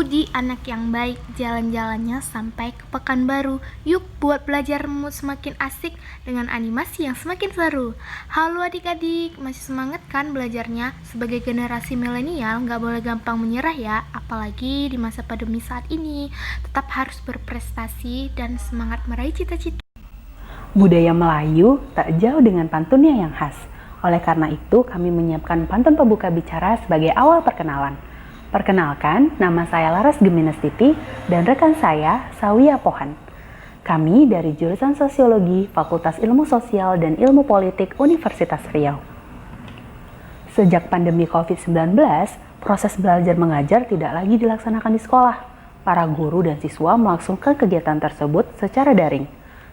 Budi anak yang baik, jalan-jalannya sampai ke Pekanbaru. Yuk buat belajarmu semakin asik dengan animasi yang semakin seru. Halo adik-adik, masih semangat kan belajarnya? Sebagai generasi milenial nggak boleh gampang menyerah ya, apalagi di masa pandemi saat ini. Tetap harus berprestasi dan semangat meraih cita-cita. Budaya Melayu tak jauh dengan pantunnya yang khas. Oleh karena itu, kami menyiapkan pantun pembuka bicara sebagai awal perkenalan. Perkenalkan, nama saya Laras Geminestiti dan rekan saya, Sawia Pohan. Kami dari jurusan Sosiologi, Fakultas Ilmu Sosial dan Ilmu Politik Universitas Riau. Sejak pandemi COVID-19, proses belajar mengajar tidak lagi dilaksanakan di sekolah. Para guru dan siswa melangsungkan kegiatan tersebut secara daring.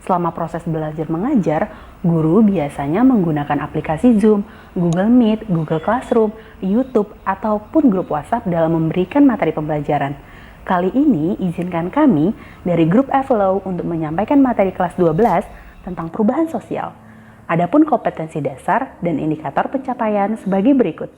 Selama proses belajar mengajar, guru biasanya menggunakan aplikasi Zoom, Google Meet, Google Classroom, YouTube, ataupun grup WhatsApp dalam memberikan materi pembelajaran. Kali ini, izinkan kami dari grup Evelo untuk menyampaikan materi kelas 12 tentang perubahan sosial. Adapun kompetensi dasar dan indikator pencapaian sebagai berikut.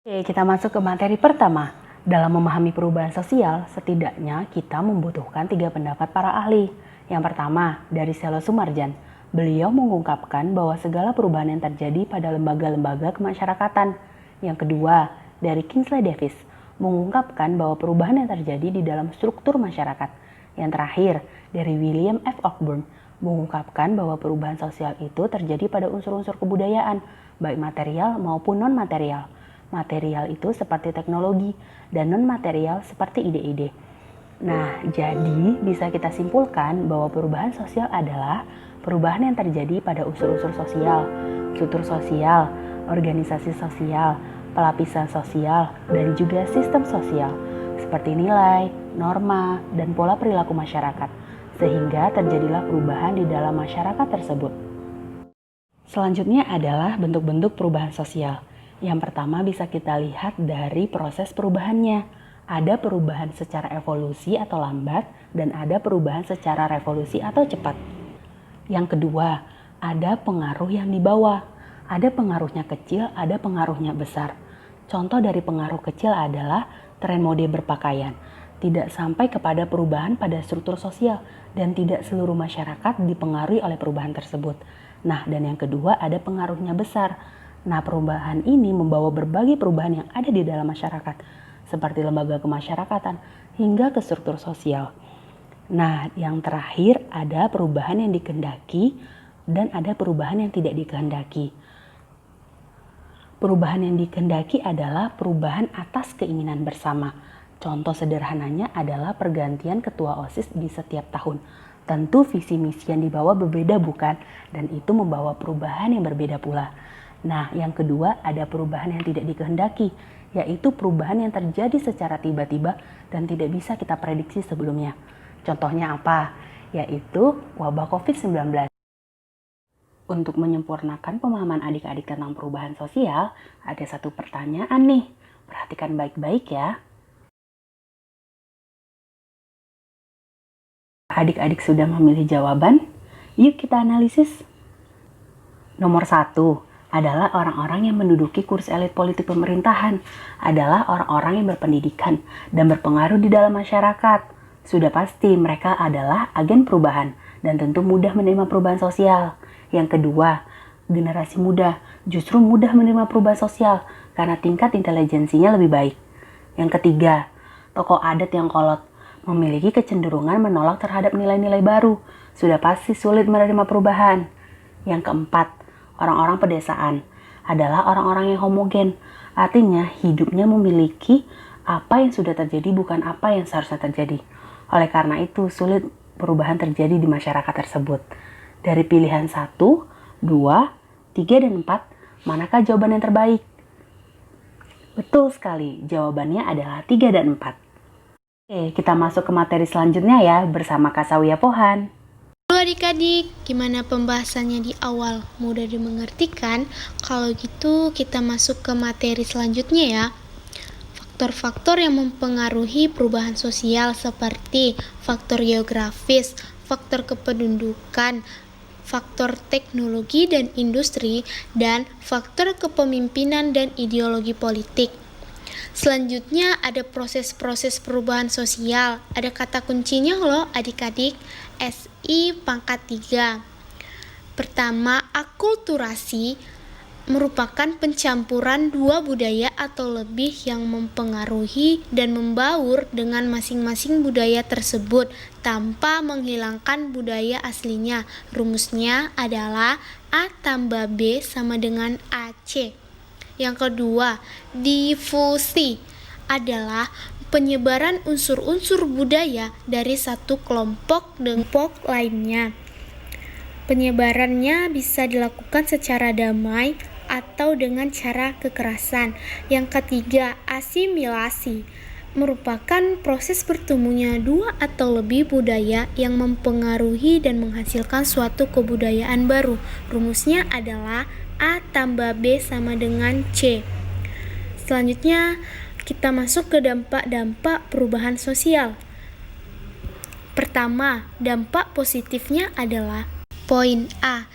Oke, kita masuk ke materi pertama. Dalam memahami perubahan sosial, setidaknya kita membutuhkan 3 pendapat para ahli. Yang pertama, dari Selo Sumarjan. Beliau mengungkapkan bahwa segala perubahan yang terjadi pada lembaga-lembaga kemasyarakatan. Yang kedua, dari Kingsley Davis. Mengungkapkan bahwa perubahan yang terjadi di dalam struktur masyarakat. Yang terakhir, dari William F. Cockburn. Mengungkapkan bahwa perubahan sosial itu terjadi pada unsur-unsur kebudayaan, baik material maupun non-material. Material itu seperti teknologi dan non-material seperti ide-ide. Nah, jadi bisa kita simpulkan bahwa perubahan sosial adalah perubahan yang terjadi pada unsur-unsur sosial, struktur sosial, organisasi sosial, pelapisan sosial, dan juga sistem sosial, seperti nilai, norma, dan pola perilaku masyarakat, sehingga terjadilah perubahan di dalam masyarakat tersebut. Selanjutnya adalah bentuk-bentuk perubahan sosial. Yang pertama bisa kita lihat dari proses perubahannya. Ada perubahan secara evolusi atau lambat dan ada perubahan secara revolusi atau cepat. Yang kedua, ada pengaruh yang dibawa. Ada pengaruhnya kecil, ada pengaruhnya besar. Contoh dari pengaruh kecil adalah tren mode berpakaian. Tidak sampai kepada perubahan pada struktur sosial dan tidak seluruh masyarakat dipengaruhi oleh perubahan tersebut. Nah, dan yang kedua ada pengaruhnya besar. Nah, perubahan ini membawa berbagai perubahan yang ada di dalam masyarakat, seperti lembaga kemasyarakatan hingga ke struktur sosial. Nah, yang terakhir ada perubahan yang dikehendaki dan ada perubahan yang tidak dikehendaki. Perubahan yang dikehendaki adalah perubahan atas keinginan bersama. Contoh sederhananya adalah pergantian ketua OSIS di setiap tahun. Tentu visi misi yang dibawa berbeda bukan? Dan itu membawa perubahan yang berbeda pula. Nah, yang kedua ada perubahan yang tidak dikehendaki, yaitu perubahan yang terjadi secara tiba-tiba dan tidak bisa kita prediksi sebelumnya. Contohnya apa? Yaitu wabah COVID-19. Untuk menyempurnakan pemahaman adik-adik tentang perubahan sosial, ada satu pertanyaan nih. Perhatikan baik-baik ya. Adik-adik sudah memilih jawaban? Yuk kita analisis. Nomor 1 adalah orang-orang yang menduduki kursi elit politik pemerintahan, adalah orang-orang yang berpendidikan dan berpengaruh di dalam masyarakat. Sudah pasti mereka adalah agen perubahan dan tentu mudah menerima perubahan sosial. Yang kedua, generasi muda justru mudah menerima perubahan sosial karena tingkat intelijensinya lebih baik. Yang ketiga, tokoh adat yang kolot memiliki kecenderungan menolak terhadap nilai-nilai baru, sudah pasti sulit menerima perubahan. Yang keempat, orang-orang pedesaan adalah orang-orang yang homogen, artinya hidupnya memiliki apa yang sudah terjadi bukan apa yang seharusnya terjadi. Oleh karena itu sulit perubahan terjadi di masyarakat tersebut. Dari pilihan 1, 2, 3, dan 4, manakah jawaban yang terbaik? Betul sekali, jawabannya adalah 3 dan 4. Oke, kita masuk ke materi selanjutnya ya bersama Kak Sawia Pohan. Halo adik-adik, gimana pembahasannya di awal? Mudah dimengerti kan? Kalau gitu kita masuk ke materi selanjutnya ya. Faktor-faktor yang mempengaruhi perubahan sosial seperti faktor geografis, faktor kependudukan, faktor teknologi dan industri, dan faktor kepemimpinan dan ideologi politik. Selanjutnya ada proses-proses perubahan sosial. Ada kata kuncinya loh adik-adik, SI pangkat 3. Pertama, akulturasi merupakan pencampuran dua budaya atau lebih yang mempengaruhi dan membaur dengan masing-masing budaya tersebut tanpa menghilangkan budaya aslinya. Rumusnya adalah A tambah B sama dengan AC. Yang kedua, difusi adalah penyebaran unsur-unsur budaya dari satu kelompok dengan kelompok lainnya. Penyebarannya bisa dilakukan secara damai atau dengan cara kekerasan. Yang ketiga, asimilasi merupakan proses bertemunya dua atau lebih budaya yang mempengaruhi dan menghasilkan suatu kebudayaan baru. Rumusnya adalah A tambah B sama dengan C. Selanjutnya, kita masuk ke dampak-dampak perubahan sosial. Pertama, dampak positifnya adalah poin A.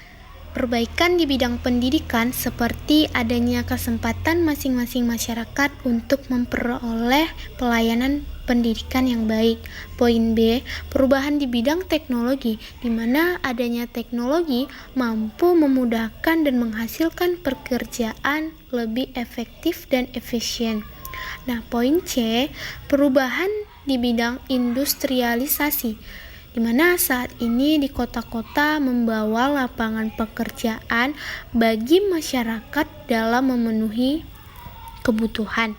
Perbaikan di bidang pendidikan seperti adanya kesempatan masing-masing masyarakat untuk memperoleh pelayanan pendidikan yang baik. Poin B, perubahan di bidang teknologi, di mana adanya teknologi mampu memudahkan dan menghasilkan pekerjaan lebih efektif dan efisien. Nah, poin C, perubahan di bidang industrialisasi, di mana saat ini di kota-kota membawa lapangan pekerjaan bagi masyarakat dalam memenuhi kebutuhan.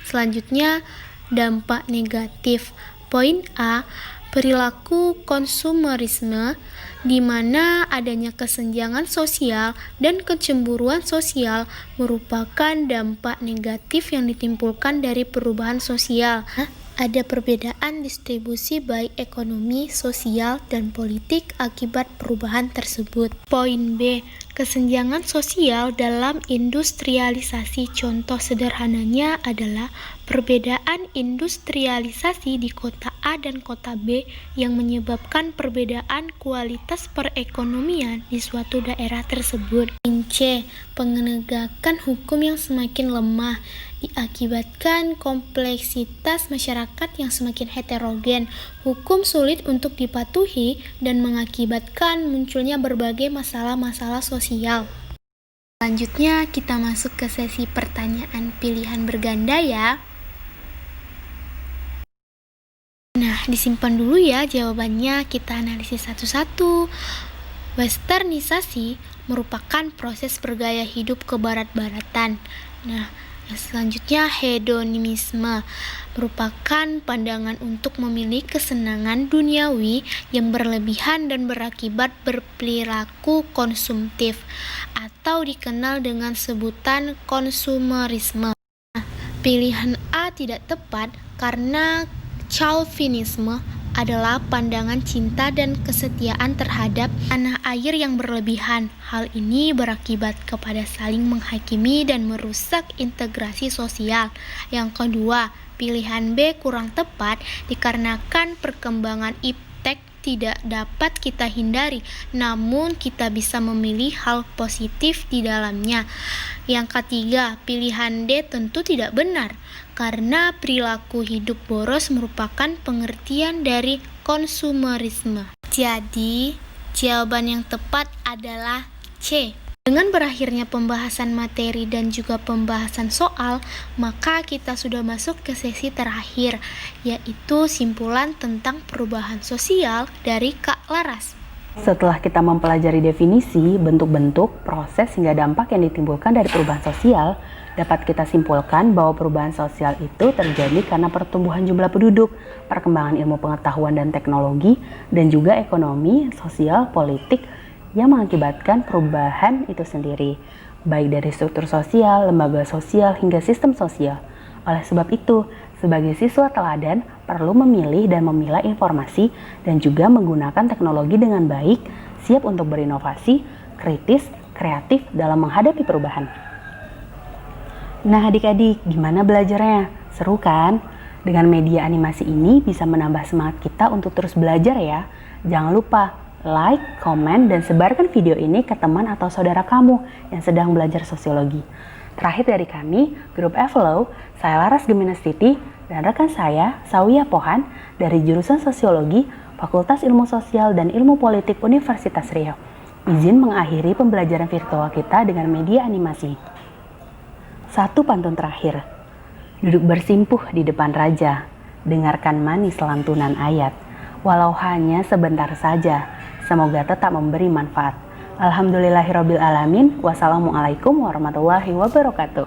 Selanjutnya, dampak negatif. Poin A, perilaku konsumerisme, di mana adanya kesenjangan sosial dan kecemburuan sosial merupakan dampak negatif yang ditimbulkan dari perubahan sosial. Ada perbedaan distribusi baik ekonomi, sosial, dan politik akibat perubahan tersebut. Poin B, kesenjangan sosial dalam industrialisasi. Contoh sederhananya adalah perbedaan industrialisasi di kota A dan kota B yang menyebabkan perbedaan kualitas perekonomian di suatu daerah tersebut. Poin C, penegakan hukum yang semakin lemah diakibatkan kompleksitas masyarakat yang semakin heterogen. Hukum sulit untuk dipatuhi dan mengakibatkan munculnya berbagai masalah-masalah sosial. Selanjutnya kita masuk ke sesi pertanyaan pilihan berganda ya. Nah, disimpan dulu ya jawabannya, kita analisis satu-satu. Westernisasi merupakan proses bergaya hidup kebarat-baratan. Nah, yang selanjutnya, hedonimisme merupakan pandangan untuk memiliki kesenangan duniawi yang berlebihan dan berakibat berperilaku konsumtif atau dikenal dengan sebutan konsumerisme. Pilihan A tidak tepat karena Calvinisme adalah pandangan cinta dan kesetiaan terhadap tanah air yang berlebihan. Hal ini berakibat kepada saling menghakimi dan merusak integrasi sosial. Yang kedua, pilihan B kurang tepat dikarenakan perkembangan iptek tidak dapat kita hindari, namun kita bisa memilih hal positif di dalamnya. Yang ketiga, pilihan D tentu tidak benar, karena perilaku hidup boros merupakan pengertian dari konsumerisme. Jadi, jawaban yang tepat adalah C. Dengan berakhirnya pembahasan materi dan juga pembahasan soal, maka kita sudah masuk ke sesi terakhir, yaitu simpulan tentang perubahan sosial dari Kak Laras. Setelah kita mempelajari definisi, bentuk-bentuk, proses hingga dampak yang ditimbulkan dari perubahan sosial, dapat kita simpulkan bahwa perubahan sosial itu terjadi karena pertumbuhan jumlah penduduk, perkembangan ilmu pengetahuan dan teknologi, dan juga ekonomi, sosial, politik yang mengakibatkan perubahan itu sendiri, baik dari struktur sosial, lembaga sosial, hingga sistem sosial. Oleh sebab itu, sebagai siswa teladan perlu memilih dan memilah informasi dan juga menggunakan teknologi dengan baik, siap untuk berinovasi, kritis, kreatif dalam menghadapi perubahan. Nah adik-adik, gimana belajarnya? Seru kan? Dengan media animasi ini bisa menambah semangat kita untuk terus belajar ya. Jangan lupa like, komen, dan sebarkan video ini ke teman atau saudara kamu yang sedang belajar sosiologi. Terakhir dari kami, Grup Evelo, saya Laras Geminastiti, dan rekan saya, Sawia Pohan, dari jurusan Sosiologi, Fakultas Ilmu Sosial dan Ilmu Politik Universitas Riau. Izin mengakhiri pembelajaran virtual kita dengan media animasi. Satu pantun terakhir. Duduk bersimpuh di depan raja, dengarkan manis lantunan ayat. Walau hanya sebentar saja, semoga tetap memberi manfaat. Alhamdulillahirrabbilalamin. Wassalamualaikum warahmatullahi wabarakatuh.